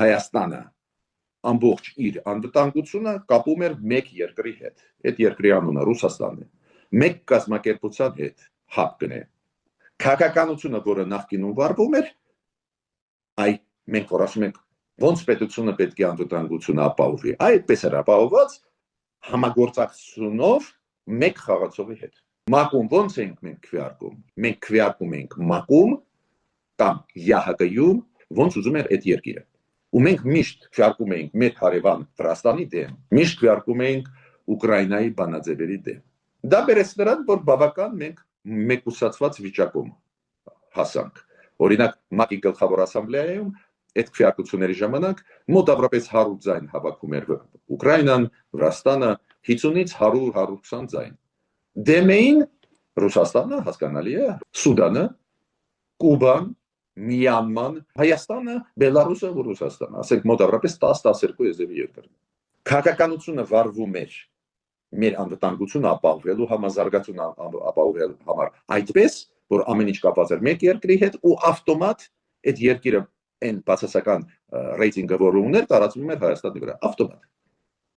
Հայաստանը ամբողջ իր անվտանգությունը կապում էր մեկ երկրի հետ։ Այդ երկրի անունը Ռուսաստանն է։ Մեկ կազմակերպության հետ հապկն է։ Քաղաքականությունը, որը նախկինում վարվում էր, մենք որ ասում ենք ոնց պետությունը պետք է անվտանգությունը ապահովի, այդպես էր ապահովված համագործակցությունով մեկ խաղացողի հետ։ ՄԱԿ-ում ոնց ենք մենք քվեարկում։ Մենք քվեարկում ենք ՄԱԿ-ում կամ ԵԱՀԿ-ում, ոնց ուզում էր այդ երկիրը։ Ու մենք միշտ քվեարկում էինք մեր հարևան Վրաստանի դեմ, միշտ քվեարկում էինք Ուկրաինայի բանաձևերի դեմ։ Դա բերեց նրան, որ բավական մենք մեկուսացված վիճակում հասանք։ Օրինակ, ՄԱԿ-ի գլխավոր ասամբլեայում այդ քվեարկությունների ժամանակ մոտավորապես 100 ձայն հավաքում էր Ուկրաինան, Վրաստանը, 50-ից 100-120 ձայն։ Դեմ էին Ռուսաստանը, հասկանալի է, Սուդանը, Կուբան, Մյանման, Հայաստանը, Բելարուսը, Ռուսաստանը, ասենք մոտավորապես 10-12 եզևի երկրներ։ Քաղաքականությունը վարվում էր մեր անվտանգությունը ապահովելու համազարգացումը ապահովելու համար այդպես, որ ամեն ինչ կապված էր մեկ երկրի հետ ու ավտոմատ այդ երկիրը այն բացասական ռեյտինգը, որ ուներ, տարածվում էր Հայաստանի վրա, ավտոմատ։